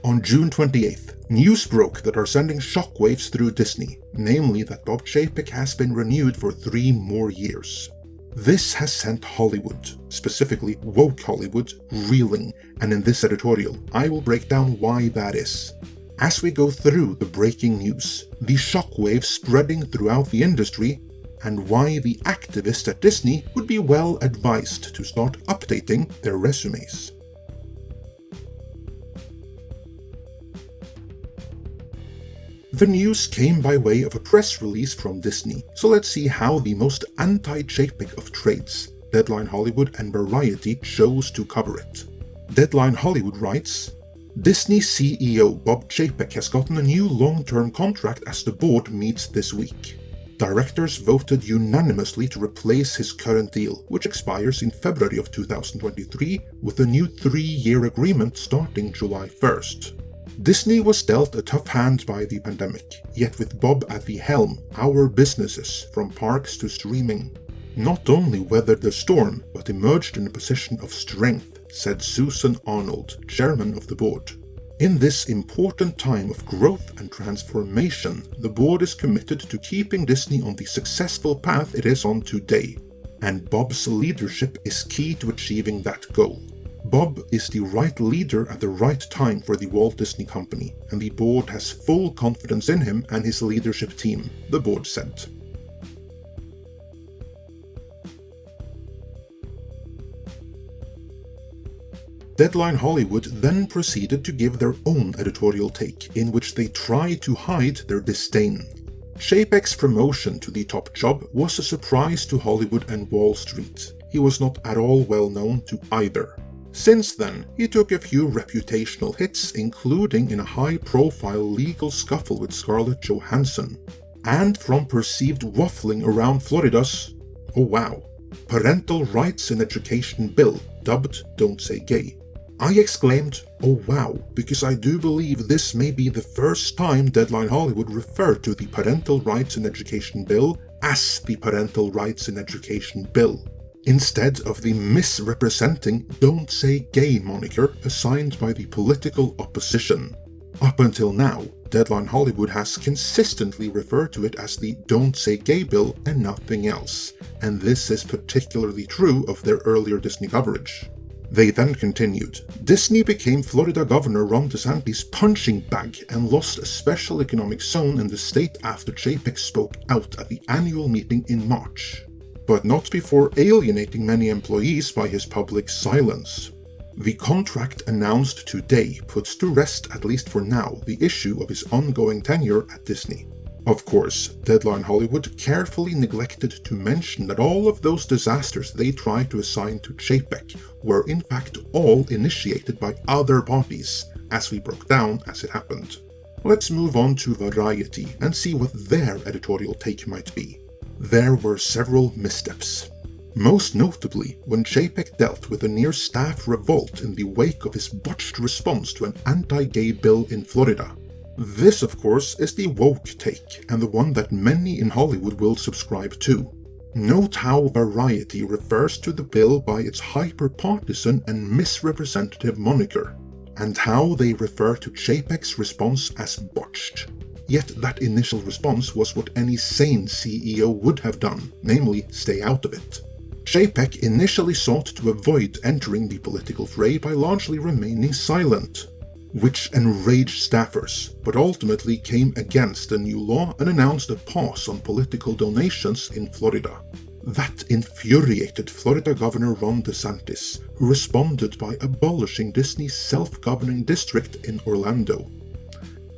On June 28th, news broke that are sending shockwaves through Disney, namely that Bob Chapek has been renewed for 3 more years. This has sent Hollywood, specifically woke Hollywood, reeling, and in this editorial, I will break down why that is. As we go through the breaking news, the shockwaves spreading throughout the industry, and why the activists at Disney would be well advised to start updating their resumes. The news came by way of a press release from Disney, so let's see how the most anti-Chapek of trades, Deadline Hollywood and Variety, chose to cover it. Deadline Hollywood writes, Disney CEO Bob Chapek has gotten a new long-term contract as the board meets this week. Directors voted unanimously to replace his current deal, which expires in February of 2023, with a new 3-year agreement starting July 1st. Disney was dealt a tough hand by the pandemic, yet with Bob at the helm, our businesses, from parks to streaming, not only weathered the storm, but emerged in a position of strength, said Susan Arnold, chairman of the board. In this important time of growth and transformation, the board is committed to keeping Disney on the successful path it is on today, and Bob's leadership is key to achieving that goal. Bob is the right leader at the right time for the Walt Disney Company, and the board has full confidence in him and his leadership team, the board said. Deadline Hollywood then proceeded to give their own editorial take, in which they try to hide their disdain. Chapek's promotion to the top job was a surprise to Hollywood and Wall Street. He was not at all well known to either. Since then, he took a few reputational hits, including in a high-profile legal scuffle with Scarlett Johansson, and from perceived waffling around Florida's, oh wow, Parental Rights in Education Bill, dubbed Don't Say Gay. I exclaimed, oh wow, because I do believe this may be the first time Deadline Hollywood referred to the Parental Rights in Education Bill as the Parental Rights in Education Bill, instead of the misrepresenting Don't Say Gay moniker assigned by the political opposition. Up until now, Deadline Hollywood has consistently referred to it as the Don't Say Gay bill and nothing else, and this is particularly true of their earlier Disney coverage. They then continued, Disney became Florida Governor Ron DeSantis' punching bag and lost a special economic zone in the state after Chapek spoke out at the annual meeting in March, but not before alienating many employees by his public silence. The contract announced today puts to rest, at least for now, the issue of his ongoing tenure at Disney. Of course, Deadline Hollywood carefully neglected to mention that all of those disasters they tried to assign to Chapek were in fact all initiated by other parties, as we broke down as it happened. Let's move on to Variety and see what their editorial take might be. There were several missteps. Most notably when Chapek dealt with a near-staff revolt in the wake of his botched response to an anti-gay bill in Florida. This, of course, is the woke take, and the one that many in Hollywood will subscribe to. Note how Variety refers to the bill by its hyper-partisan and misrepresentative moniker, and how they refer to Chapek's response as botched. Yet that initial response was what any sane CEO would have done, namely stay out of it. Chapek initially sought to avoid entering the political fray by largely remaining silent, which enraged staffers, but ultimately came against the new law and announced a pause on political donations in Florida. That infuriated Florida Governor Ron DeSantis, who responded by abolishing Disney's self-governing district in Orlando.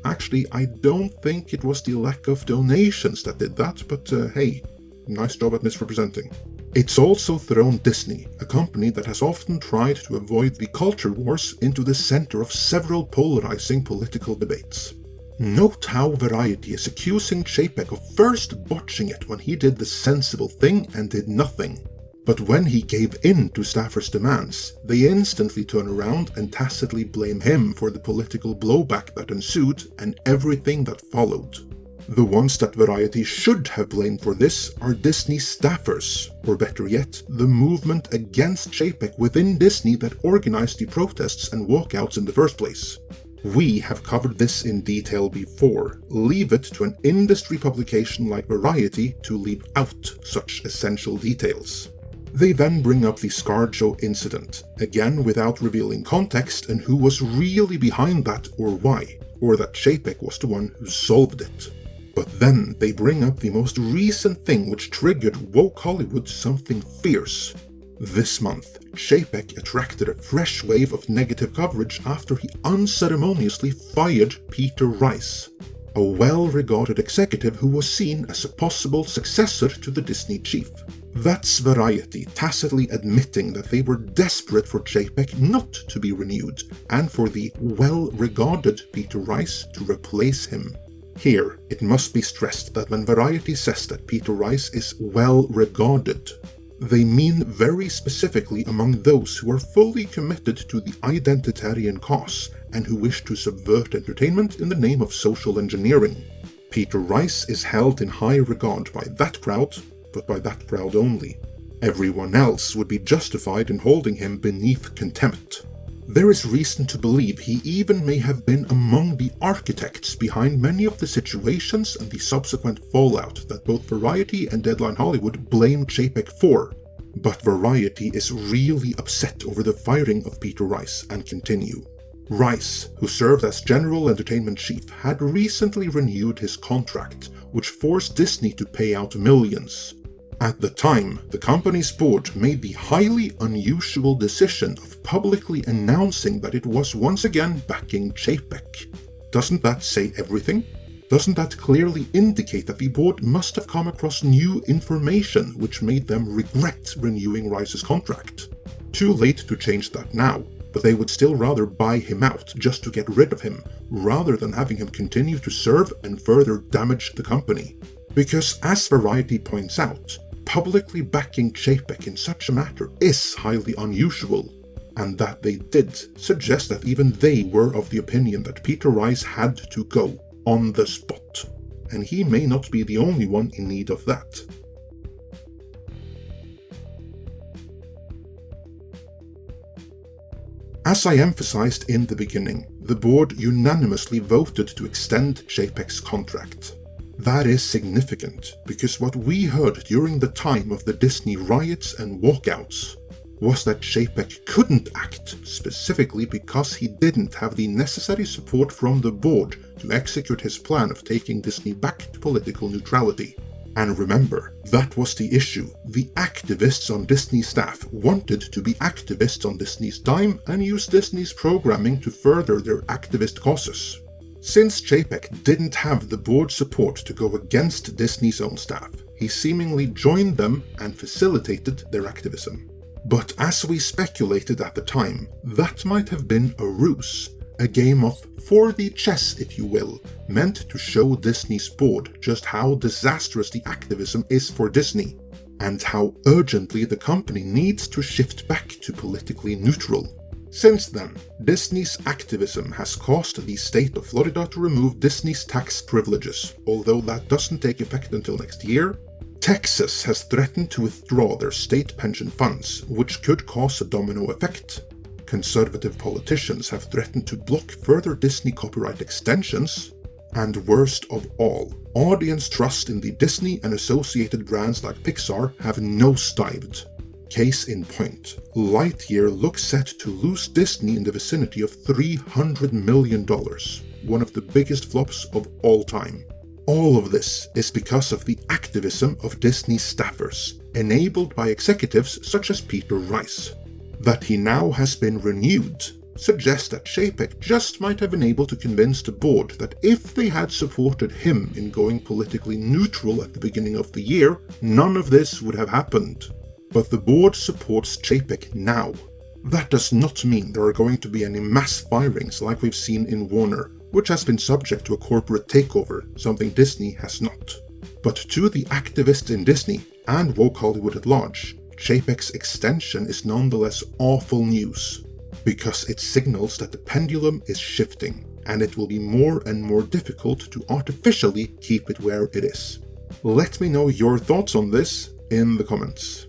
Actually, I don't think it was the lack of donations that did that, but hey, nice job at misrepresenting. It's also thrown Disney, a company that has often tried to avoid the culture wars, into the center of several polarizing political debates. Note how Variety is accusing Chapek of first botching it when he did the sensible thing and did nothing. But when he gave in to staffers' demands, they instantly turn around and tacitly blame him for the political blowback that ensued and everything that followed. The ones that Variety should have blamed for this are Disney staffers, or better yet, the movement against Chapek within Disney that organized the protests and walkouts in the first place. We have covered this in detail before. Leave it to an industry publication like Variety to leave out such essential details. They then bring up the ScarJo incident, again without revealing context and who was really behind that or why, or that Chapek was the one who solved it. But then they bring up the most recent thing which triggered woke Hollywood something fierce. This month, Chapek attracted a fresh wave of negative coverage after he unceremoniously fired Peter Rice, a well-regarded executive who was seen as a possible successor to the Disney chief. That's Variety tacitly admitting that they were desperate for Chapek not to be renewed, and for the well-regarded Peter Rice to replace him. Here, it must be stressed that when Variety says that Peter Rice is well-regarded, they mean very specifically among those who are fully committed to the identitarian cause and who wish to subvert entertainment in the name of social engineering. Peter Rice is held in high regard by that crowd, but by that crowd only. Everyone else would be justified in holding him beneath contempt. There is reason to believe he even may have been among the architects behind many of the situations and the subsequent fallout that both Variety and Deadline Hollywood blame Chapek for. But Variety is really upset over the firing of Peter Rice and continue. Rice, who served as General Entertainment Chief, had recently renewed his contract, which forced Disney to pay out millions. At the time, the company's board made the highly unusual decision of publicly announcing that it was once again backing Chapek. Doesn't that say everything? Doesn't that clearly indicate that the board must have come across new information which made them regret renewing Rice's contract? Too late to change that now, but they would still rather buy him out just to get rid of him, rather than having him continue to serve and further damage the company. Because as Variety points out, publicly backing Chapek in such a matter is highly unusual, and that they did suggest that even they were of the opinion that Peter Rice had to go on the spot, and he may not be the only one in need of that. As I emphasized in the beginning, the board unanimously voted to extend Chapek's contract. That is significant, because what we heard during the time of the Disney riots and walkouts was that Chapek couldn't act, specifically because he didn't have the necessary support from the board to execute his plan of taking Disney back to political neutrality. And remember, that was the issue. The activists on Disney staff wanted to be activists on Disney's dime and use Disney's programming to further their activist causes. Since Chapek didn't have the board support to go against Disney's own staff, he seemingly joined them and facilitated their activism. But as we speculated at the time, that might have been a ruse, a game of 4D chess if you will, meant to show Disney's board just how disastrous the activism is for Disney, and how urgently the company needs to shift back to politically neutral. Since then, Disney's activism has caused the state of Florida to remove Disney's tax privileges, although that doesn't take effect until next year. Texas has threatened to withdraw their state pension funds, which could cause a domino effect. Conservative politicians have threatened to block further Disney copyright extensions. And worst of all, audience trust in the Disney and associated brands like Pixar have nosedived. Case in point, Lightyear looks set to lose Disney in the vicinity of $300 million, one of the biggest flops of all time. All of this is because of the activism of Disney staffers, enabled by executives such as Peter Rice. That he now has been renewed suggests that Chapek just might have been able to convince the board that if they had supported him in going politically neutral at the beginning of the year, none of this would have happened. But the board supports Chapek now. That does not mean there are going to be any mass firings like we've seen in Warner, which has been subject to a corporate takeover, something Disney has not. But to the activists in Disney, and woke Hollywood at large, Chapek's extension is nonetheless awful news, because it signals that the pendulum is shifting, and it will be more and more difficult to artificially keep it where it is. Let me know your thoughts on this in the comments.